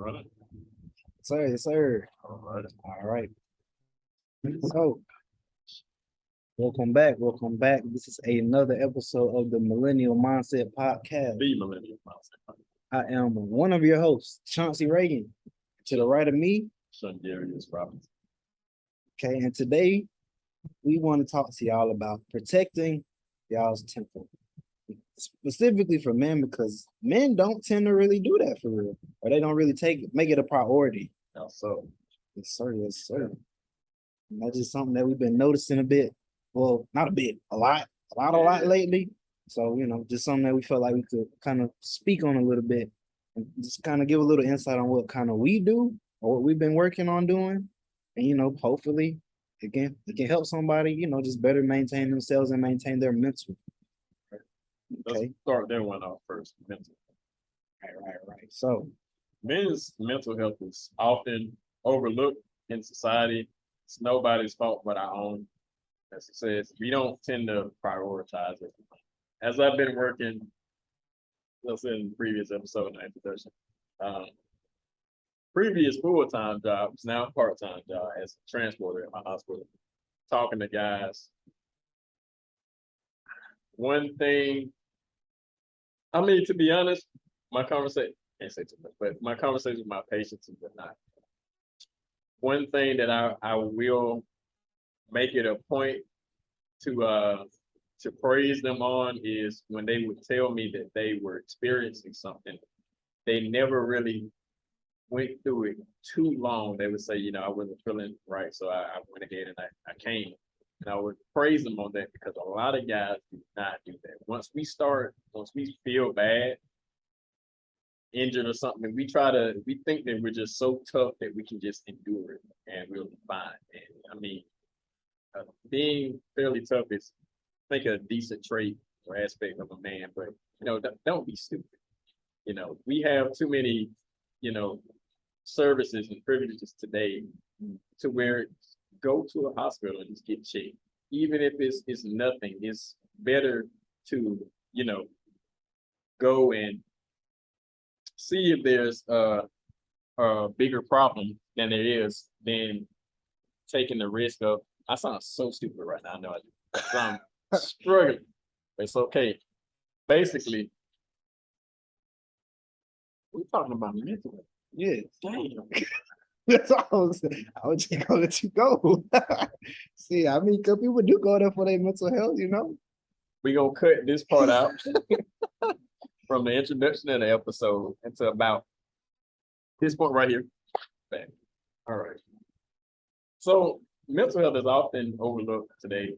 Running. Sir, yes, sir. All right. All right. So, welcome back. Welcome back. This is another episode of the Millennial Mindset Podcast. The Millennial Mindset. I am one of your hosts, Chauncey Reagan. To the right of me, Shun Robinson. okay, and today we want to talk to y'all about protecting y'all's temper. Specifically for men, because men don't tend to really do that for real, or they don't really make it a priority. So, yes, sir, yes, sir. And that's just something that we've been noticing a bit. Well, not a bit, a lot lately. So, just something that we felt like we could kind of speak on a little bit and just kind of give a little insight on what kind of we do or what we've been working on doing. And, hopefully it can help somebody, just better maintain themselves and maintain their mental. let's Okay. start that one off first. Mental. Right. So, Men's mental health is often overlooked in society. It's nobody's fault but our own. As it says, we don't tend to prioritize it. As I've been working, let's in the previous episode in the introduction, previous full-time jobs, now part-time job as a transporter at my hospital, talking to guys. One thing, to be honest, my conversation, can't say too much, but my conversation with my patients and whatnot. One thing that I will make it a point to praise them on is when they would tell me that they were experiencing something. They never really went through it too long. They would say, I wasn't feeling right, so I went ahead and I came. And I would praise them on that because a lot of guys do not do that. Once we feel bad, injured or something, we think that we're just so tough that we can just endure it and we'll be fine. And being fairly tough is, I think, a decent trait or aspect of a man, but don't be stupid. We have too many, services and privileges today to where go to a hospital and just get checked. Even if it's nothing, it's better to, go and see if there's a bigger problem than there is than taking the risk of, I sound so stupid right now, I know I do. So I'm struggling. It's okay. Basically, we're talking about mental. yeah. Damn. That's all I was just gonna let you go. See, because people do go there for their mental health, We're gonna cut this part out from the introduction of the episode into about this point right here. Bang. All right. So mental health is often overlooked today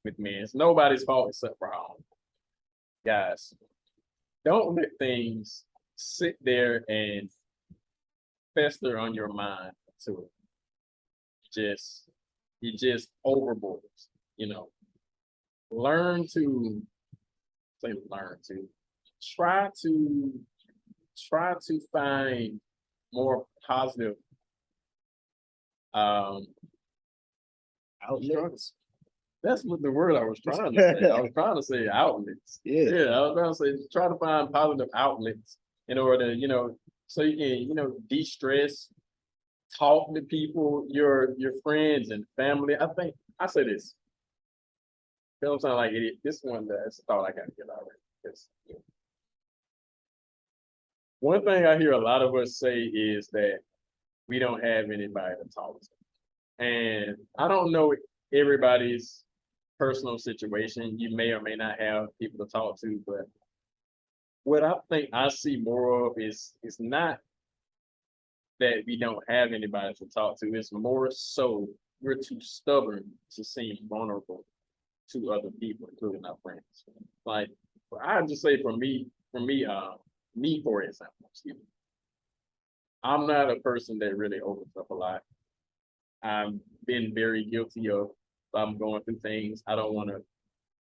with men. It's nobody's fault except for our own. Guys, don't let things sit there and fester on your mind to it just overboard. Try to find more positive outlets. That's what the word I was trying to say. I was trying to say outlets. Yeah, I was trying to say try to find positive outlets in order, so you can, de-stress, talk to people, your friends and family. I say this. Don't sound like idiot. This one, that's a thought I gotta get out of it. One thing I hear a lot of us say is that we don't have anybody to talk to. And I don't know everybody's personal situation. You may or may not have people to talk to, but what I think I see more of is not that we don't have anybody to talk to. It's more so we're too stubborn to seem vulnerable to other people, including our friends. Like, I just say for me, for example, I'm not a person that really opens up a lot. I've been very guilty of, if I'm going through things, I don't want to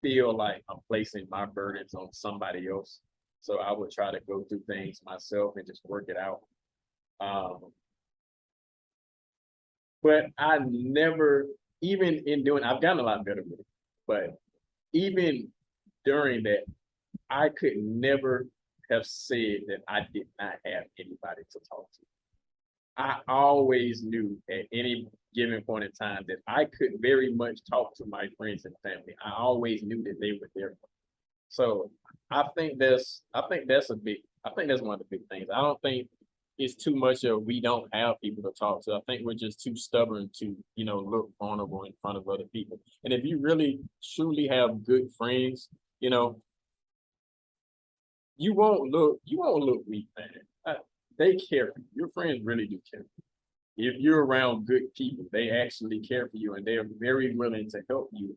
feel like I'm placing my burdens on somebody else. So I would try to go through things myself and just work it out. But I never, even in doing, I've gotten a lot better with it, but even during that, I could never have said that I did not have anybody to talk to. I always knew at any given point in time that I could very much talk to my friends and family. I always knew that they were there. So I think that's one of the big things. I don't think it's too much of we don't have people to talk to. I think we're just too stubborn to, look vulnerable in front of other people. And if you really truly have good friends, you won't look weak, man. They care for you. Your friends really do care. If you're around good people, they actually care for you and they're very willing to help you.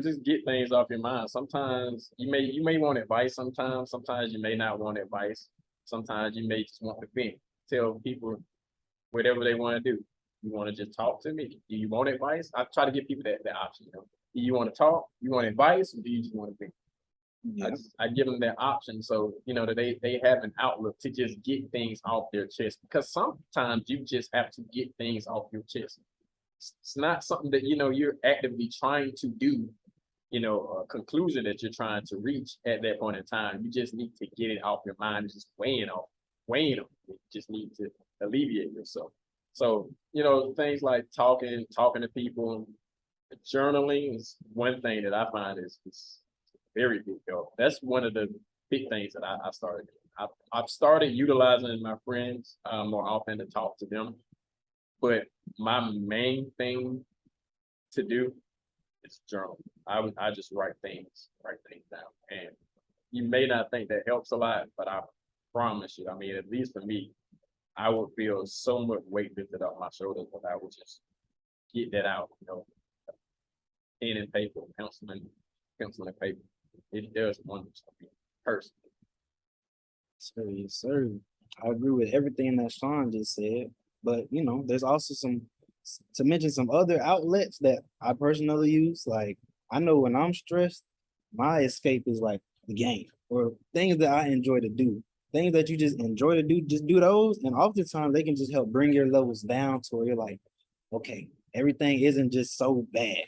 Just get things off your mind. Sometimes you may want advice sometimes you may not want advice. Sometimes you may just want to vent, tell people whatever they want to do. You want to just talk to me? Do you want advice? I try to give people that option. Do you want to talk? You want advice, or do you just want to vent? Yeah. I give them that option so that they have an outlook to just get things off their chest, because sometimes you just have to get things off your chest. It's not something that you're actively trying to do, a conclusion that you're trying to reach at that point in time. You just need to get it off your mind and just weighing on it. You just need to alleviate yourself. So things like talking to people, journaling is one thing that I find is very big help. That's one of the big things that I started doing. I've started utilizing my friends more often to talk to them, but my main thing to do is journal. I just write things down, and you may not think that helps a lot, but I promise you. I mean, at least for me, I would feel so much weight lifted off my shoulders if I would just get that out. Pen and paper, pencil and paper. It does wonders for me personally. Sir, yes, sir. I agree with everything that Sean just said, but there's also to mention some other outlets that I personally use. Like, I know when I'm stressed, my escape is like the game or things that I enjoy to do. Things that you just enjoy to do, just do those. And oftentimes they can just help bring your levels down to where you're like, okay, everything isn't just so bad,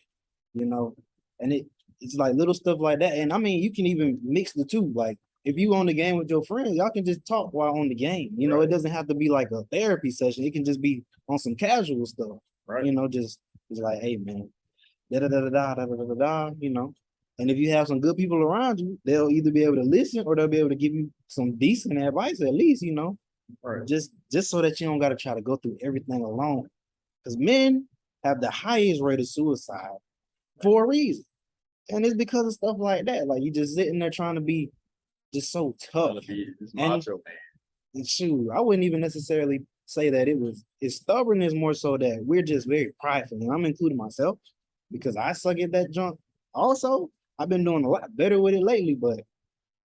you know? And it's like little stuff like that. And I mean, you can even mix the two. Like, if you on the game with your friends, y'all can just talk while on the game. It doesn't have to be like a therapy session. It can just be on some casual stuff. Right. Just like, hey man, da da da da da da da da da. And if you have some good people around you, they'll either be able to listen or they'll be able to give you some decent advice at least. Right. Just so that you don't got to try to go through everything alone. Because men have the highest rate of suicide for a reason, and it's because of stuff like that. Like, you just sitting there trying to be just so tough. This macho man. And shoot, I wouldn't even necessarily say that it's stubbornness, more so that we're just very prideful. And I'm including myself because I suck at that junk. Also, I've been doing a lot better with it lately, but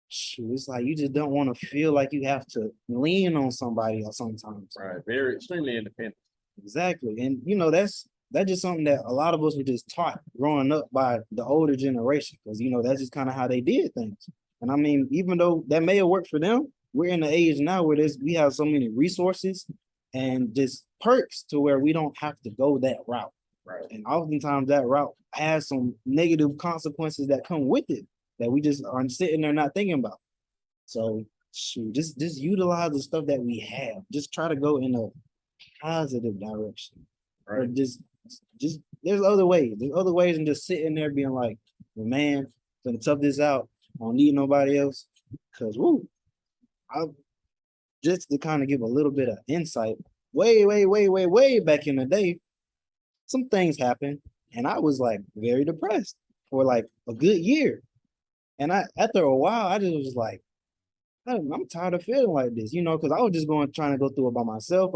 shoot, it's like you just don't want to feel like you have to lean on somebody or sometimes. Right. Very extremely independent. Exactly. And that's just something that a lot of us were just taught growing up by the older generation, because that's just kind of how they did things. And I mean, even though that may have worked for them, we're in the age now where we have so many resources and just perks to where we don't have to go that route. Right. And oftentimes that route has some negative consequences that come with it that we just are sitting there not thinking about. So shoot, just utilize the stuff that we have. Just try to go in a positive direction. Right. Or just there's other ways. There's other ways than just sitting there being like, well, man, gonna tough this out. I don't need nobody else. Cause just to kind of give a little bit of insight, way back in the day, some things happened and I was like very depressed for like a good year. And after a while, I just was like, I'm tired of feeling like this, because I was just trying to go through it by myself.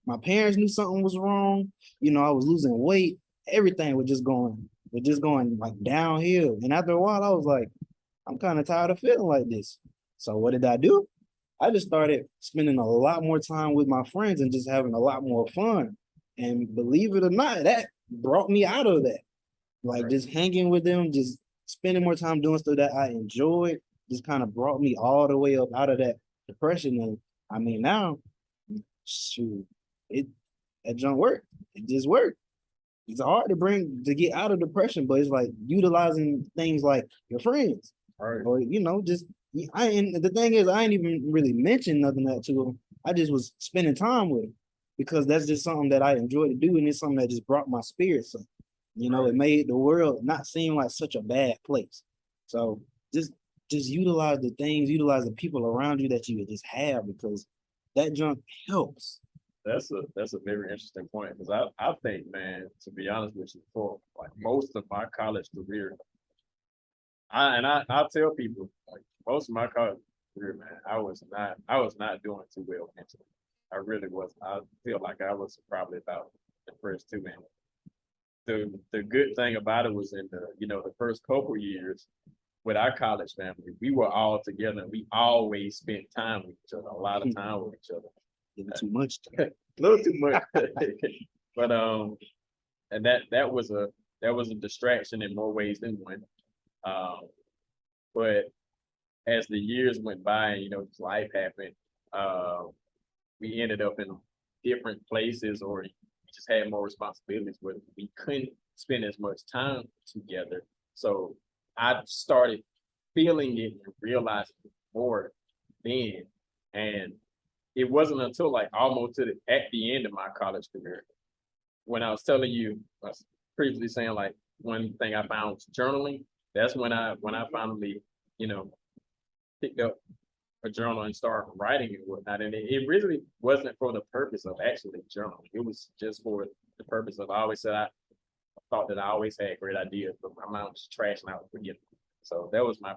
My parents knew something was wrong. I was losing weight. Everything was just going like downhill. And after a while, I was like, I'm kind of tired of feeling like this. So what did I do? I just started spending a lot more time with my friends and just having a lot more fun. And believe it or not, that brought me out of that. Like, just hanging with them, just spending more time doing stuff that I enjoyed, just kind of brought me all the way up out of that depression. And I mean, now, shoot, that don't work. It just worked. It's hard to get out of depression, but it's like utilizing things like your friends, Right. or just And the thing is, I ain't even really mentioned nothing that to him. I just was spending time with him because that's just something that I enjoy to do, and it's something that just brought my spirits up. You know, it made the world not seem like such a bad place. So just utilize the things, utilize the people around you that you just have because that junk helps. That's a very interesting point because I think, man, to be honest with you, for like most of my college career, I tell people like most of my college career, man, I was not doing too well mentally. I really wasn't. I feel like I was probably about the first two. And the good thing about it was in the first couple years with our college family, we were all together. And we always spent time with each other, a lot of time with each other. Too much. A little too much. But and that was a distraction in more ways than one. But as the years went by and life happened, we ended up in different places or we just had more responsibilities where we couldn't spend as much time together. So I started feeling it and realizing it more then. And it wasn't until like almost at the end of my college career when I was telling you, I was previously saying like one thing I found was journaling. That's when I finally, picked up a journal and started writing and whatnot. And it really wasn't for the purpose of actually journaling. It was just for the purpose of I always said I thought that I always had great ideas, but my mind was trashing out forgetting. So that was my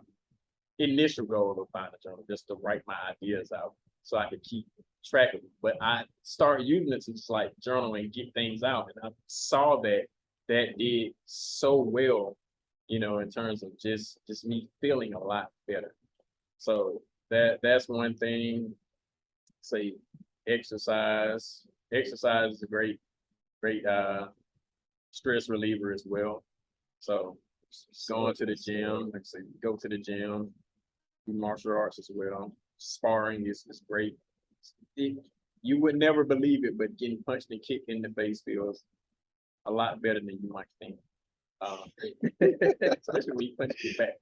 initial goal of finding a journal, just to write my ideas out so I could keep track of it. But I started using it to just like journal and get things out. And I saw that did so well, in terms of just me feeling a lot better. So that's one thing. Say exercise. Exercise is a great stress reliever as well. So going to the gym, like I say, go to the gym, do martial arts as well. Sparring is great. You would never believe it, but getting punched and kicked in the face feels a lot better than you might think. Especially when you punch it back.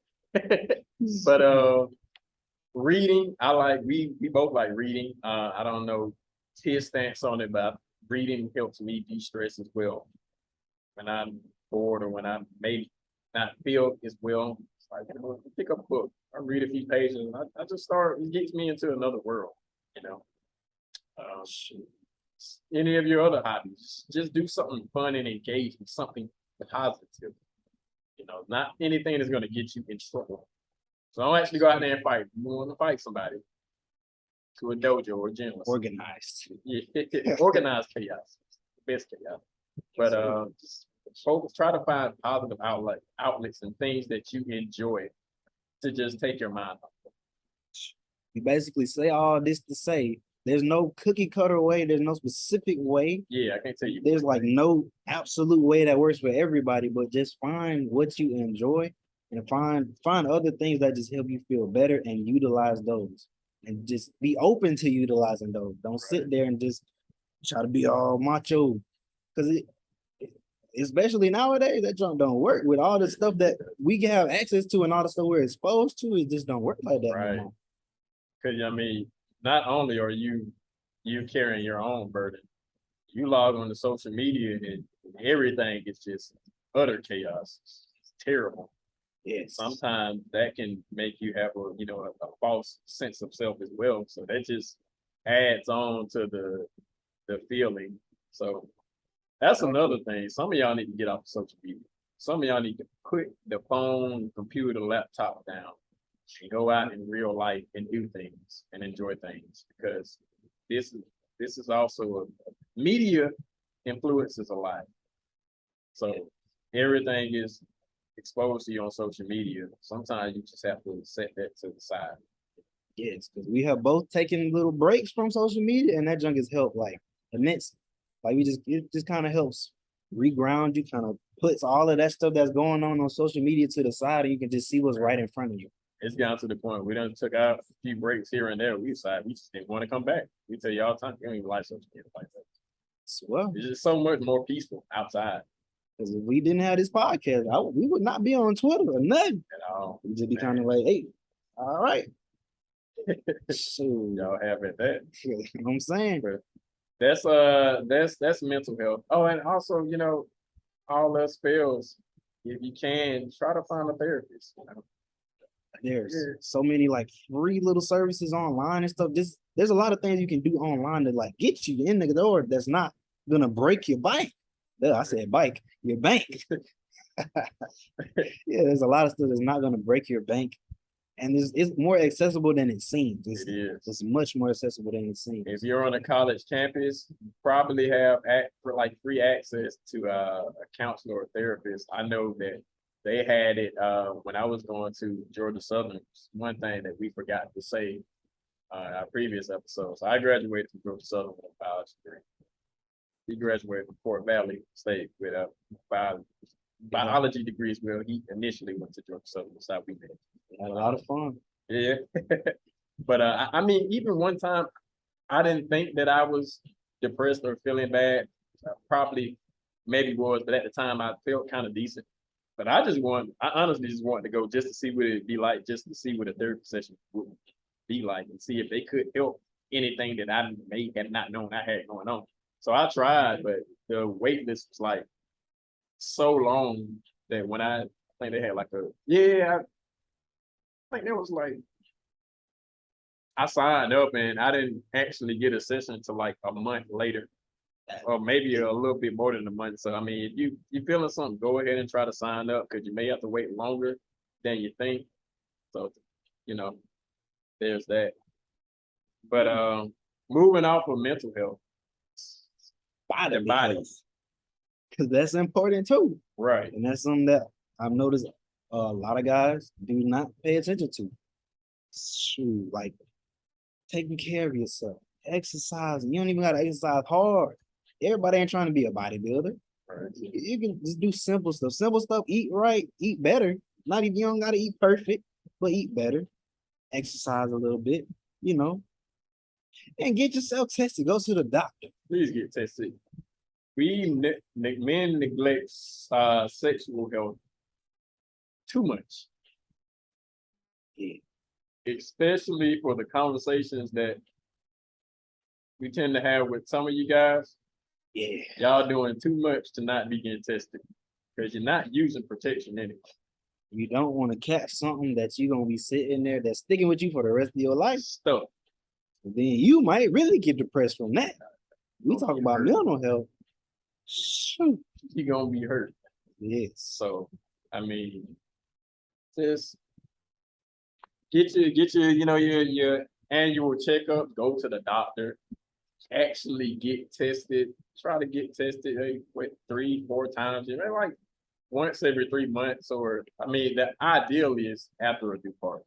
But reading, we both like reading. I don't know his stance on it, but reading helps me de-stress as well. When I'm bored or when I may not feel as well, it's like pick up a book. I read a few pages and I just start, it gets me into another world, Any of your other hobbies, just do something fun and engaging, something positive. Not anything that's going to get you in trouble. So don't actually go out there and fight. You want to fight somebody to a dojo or gym. Organized. Yeah, organized chaos. Best chaos. But just focus, try to find positive outlets and things that you enjoy to just take your mind off. You basically say all this to say there's no cookie cutter way, there's no specific way. Yeah, I can't tell you. There's like no absolute way that works for everybody, but just find what you enjoy and find other things that just help you feel better and utilize those. And just be open to utilizing those. Don't sit there and just try to be all macho. Because especially nowadays, that junk don't work with all the stuff that we can have access to and all the stuff we're exposed to. It just don't work like that anymore. Because not only are you carrying your own burden, you log on to social media and everything is just utter chaos. It's terrible. Yes. Sometimes that can make you have a false sense of self as well. So that just adds on to the feeling. So that's another thing. Some of y'all need to get off of social media. Some of y'all need to put the phone, computer, laptop down and go out in real life and do things and enjoy things, because this is also media influences a lot. So everything is exposed to you on social media. Sometimes you just have to set that to the side. Yes, because we have both taken little breaks from social media, and that junk has helped like immensely. Like it just kind of helps reground you, kind of puts all of that stuff that's going on social media to the side, and you can just see what's right in front of you. It's gotten to the point we done took out a few breaks here and there. We decided we just didn't want to come back. We tell you all the time, you don't even like social media like that. Well, it's just so much more peaceful outside. Because if we didn't have this podcast, we would not be on Twitter or nothing At all. We'd just be kind of like, hey, all right, Shoot. Y'all have at that. You know what I'm saying? That's mental health. Oh, and also, all else fails, if you can, try to find a therapist. There's Yeah. so many like free little services online and stuff. There's a lot of things you can do online to like get you in the door that's not gonna break your bike. I said bike, your bank. Yeah, there's a lot of stuff that's not gonna break your bank. And it's more accessible than it seems. It is. It's much more accessible than it seems. If you're on a college campus, you probably have free access to a counselor or therapist. I know that they had it when I was going to Georgia Southern. One thing that we forgot to say our previous episodes. I graduated from Georgia Southern with a biology degree. He graduated from Fort Valley State with a biology degrees. Well, he initially went to Georgia Southern. That's how we met. Had a lot of fun. Yeah. But I mean, even one time, I didn't think that I was depressed or feeling bad. Probably, maybe was, but at the time I felt kind of decent. But I honestly just wanted to go just to see what it'd be like, just to see what a therapy session would be like, and see if they could help anything that I may have not known I had going on. So I tried, but the wait list was like so long that when I think they had like I think that was like, I signed up and I didn't actually get a session until like a month later, or maybe a little bit more than a month. So I mean, if you feeling something, go ahead and try to sign up, because you may have to wait longer than you think. So there's that. But moving off of mental health, bodies, because that's important too. right? And that's something that I've noticed a lot of guys do not pay attention to. Shoot, like taking care of yourself, exercising. You don't even gotta exercise hard. Everybody ain't trying to be a bodybuilder. Right. You can just do simple stuff. Simple stuff, eat right, eat better. Not even, you don't gotta eat perfect, but eat better. Exercise a little bit, and get yourself tested. Go to the doctor. Please get tested. Men neglect sexual health too much. Yeah. Especially for the conversations that we tend to have with some of you guys. Yeah. Y'all doing too much to not be getting tested, because you're not using protection anyway. You don't want to catch something that you're gonna be sitting there that's sticking with you for the rest of your life. Stuff. Then you might really get depressed from that. We talk about mental health. Shoot. You're gonna be hurt. Yes. So I mean, just get your annual checkup. Go to the doctor. Actually get tested. Try to get tested 3-4 times. Like once every 3 months, or I mean, the ideal is after a due party.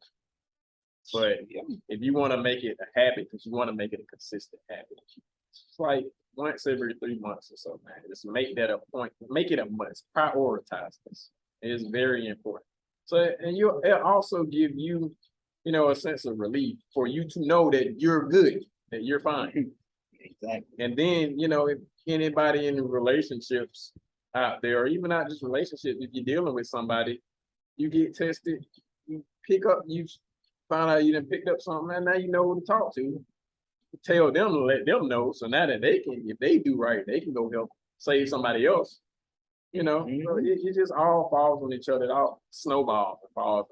But if you want to make it a habit, because you want to make it a consistent habit, it's like once every 3 months or so, man. Just make that a point. Make it a must. Prioritize this. It is very important. So, and it'll also give you, a sense of relief for you to know that you're good, that you're fine. Exactly. And then, if anybody in relationships out there, or even not just relationships, if you're dealing with somebody, you get tested, you find out you done picked up something, and now you know who to talk to. Tell them to let them know, so now that they can, if they do right, they can go help save somebody else. So it just all falls on each other. It all snowballs and falls.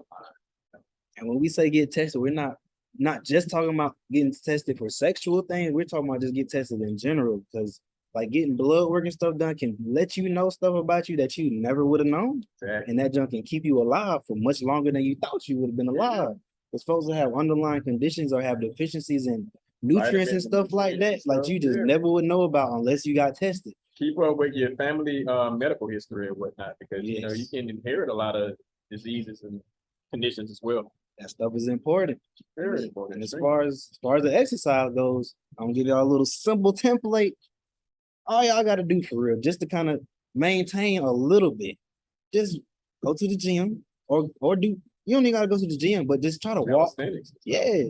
And when we say get tested, we're not just talking about getting tested for sexual things. We're talking about just get tested in general, because like getting blood work and stuff done can let you know stuff about you that you never would have known. Exactly. And that junk can keep you alive for much longer than you thought you would have been alive. Because folks that have underlying conditions or have deficiencies in nutrients and stuff like that, like you just never would know about unless you got tested. Keep up with your family medical history and whatnot, because you can inherit a lot of diseases and conditions as well. That stuff is important. Very important. And as far as the exercise goes, I'm gonna give y'all a little simple template. All y'all gotta do for real, just to kind of maintain a little bit. Just go to the gym, or do, you don't even gotta go to the gym, but just try to walk. Yeah.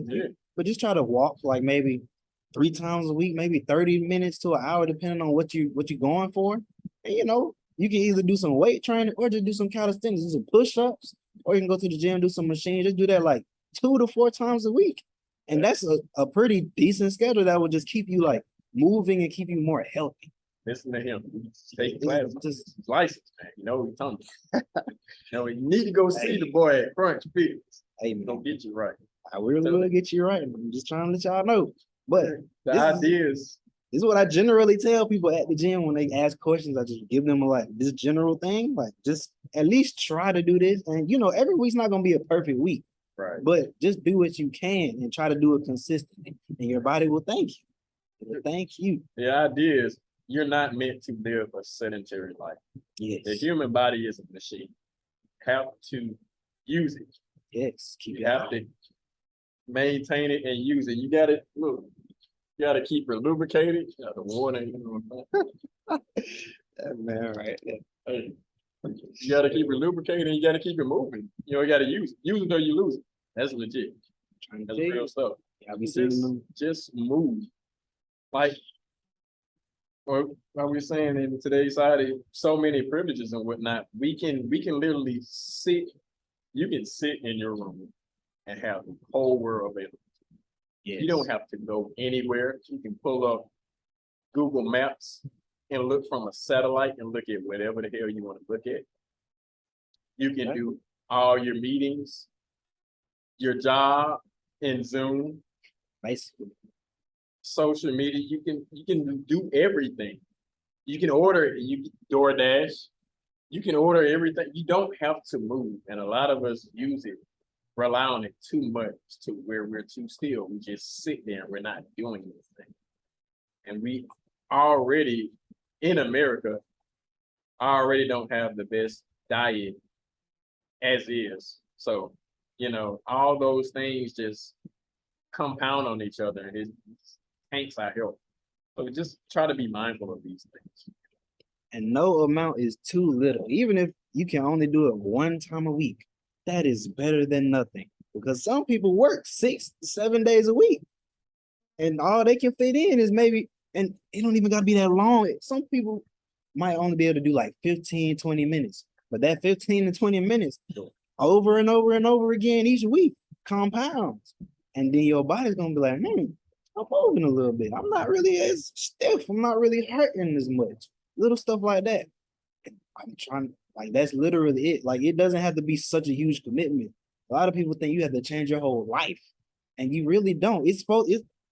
But just try to walk like maybe 3 times a week, maybe 30 minutes to an hour, depending on what you're going for. And you can either do some weight training or just do some calisthenics, do some push-ups, or you can go to the gym, do some machines. Just do that like 2 to 4 times a week. And that's a pretty decent schedule that would just keep you like moving and keep you more healthy. Listen to him. Take It's class. just- His license, man. You know what he's talking about. You know, you need to go see the boy at Crunch Fitness. Hey, He's gonna man, get you right. I really will get you right. I'm just trying to let y'all know. But The this idea is is what I generally tell people at the gym when they ask questions. I just give them like this general thing, like just at least try to do this. And you know, every week's not gonna be a perfect week, right. but just do what you can and try to do it consistently, and your body will thank you. It will thank you. The idea is you're not meant to live a sedentary life. Yes. The human body is a machine. You have to use it. Yes. Keep You it have to maintain it and use it. You gotta look. You gotta keep it lubricated. You gotta water. that man right there. Hey, you gotta keep it lubricated and you gotta keep it moving. You know, you gotta use it. Use it or you lose it. That's legit. Trying to That's tell you. real stuff. I'll be seeing them. Just move. Like, or like we're saying in today's society, so many privileges and whatnot. We can literally sit. You can sit in your room and have the whole world available. Yes. You don't have to go anywhere. You can pull up Google Maps and look from a satellite and look at whatever the hell you want to look at. You can do all your meetings, your job in Zoom, Basically. social media. You can do everything. You can order. You can DoorDash. You can order everything. You don't have to move, and a lot of us use it, rely on it too much to where we're too still. We just sit there and we're not doing anything. And we already in America already don't have the best diet as is. So, you know, all those things just compound on each other and it tanks our health. So just try to be mindful of these things. And no amount is too little. Even if you can only do it one time a week, that is better than nothing. Because some people work 6 to 7 days a week. And all they can fit in is maybe, and it don't even gotta be that long. Some people might only be able to do like 15, 20 minutes. But that 15 to 20 minutes over and over and over again each week compounds. And then your body's gonna be like, I'm moving a little bit. I'm not really as stiff. I'm not really hurting as much. Little stuff like that. I'm trying, like, that's literally it. Like, it doesn't have to be such a huge commitment. A lot of people think you have to change your whole life, and you really don't.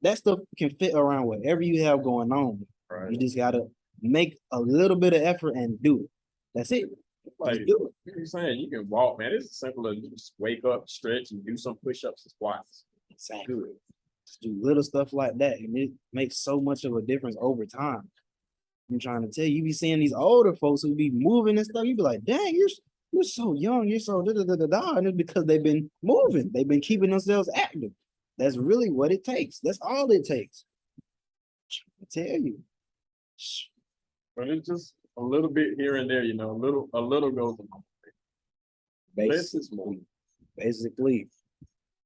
That stuff can fit around whatever you have going on. Right. You just gotta make a little bit of effort and do it. That's it. Like Just do it. you're saying, you can walk, man. It's simple as you just wake up, stretch, and do some push-ups and squats. Exactly. Just do little stuff like that, and it makes so much of a difference over time. I'm trying to tell you, you be seeing these older folks who be moving and stuff. You be like, dang, you're so young, you're so da da da da da. And it's because they've been moving, they've been keeping themselves active. That's really what it takes. That's all it takes. I tell you. But it's just a little bit here and there, you know, a little goes a long way. Less is more. Basically.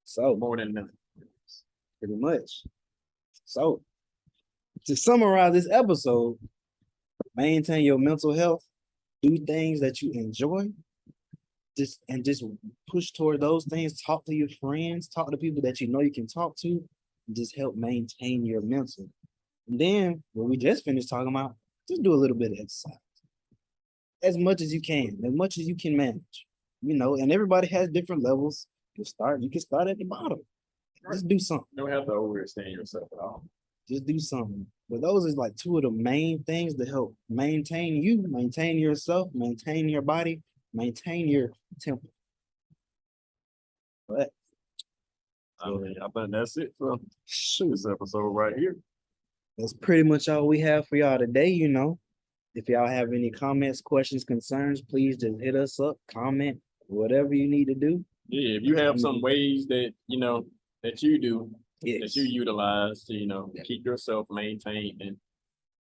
So More than nothing. pretty much. So to summarize this episode, maintain your mental health, do things that you enjoy, just push toward those things. Talk to your friends, talk to people that you know you can talk to, and just help maintain your mental. And then what we just finished talking about, just do a little bit of exercise. As much as you can manage. You know, and everybody has different levels. You can start at the bottom. Just do something. You don't have to overextend yourself at all. Just do something. But those is like two of the main things to help maintain you, maintain yourself, maintain your body, maintain your temple. But I mean, I think that's it for this episode right here. that's pretty much all we have for y'all today, you know. If y'all have any comments, questions, concerns, please just hit us up, comment, whatever you need to do. Yeah, if you have some ways that, you know, that you do, that Yes. you utilize to, you know, keep yourself maintained and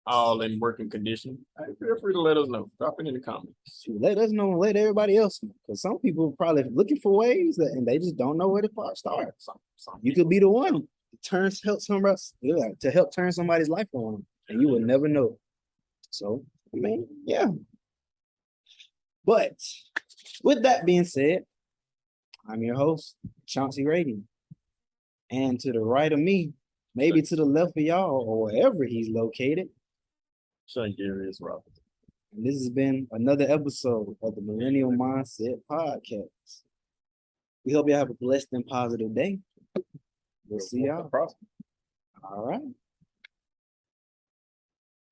all in working condition, hey, feel free to let us know. Drop it in the comments. Let us know, let everybody else know. Because some people are probably looking for ways and they just don't know where to start. You could be the one to help turn somebody's life around, and you would never know. So, I mean, yeah. But with that being said, I'm your host, Chauncey Rating. And to the right of me, maybe to the left of y'all or wherever he's located. Shun Gary Robert. And this has been another episode of the Millennial Mindset Podcast. We hope you have a blessed and positive day. We'll see y'all. All right.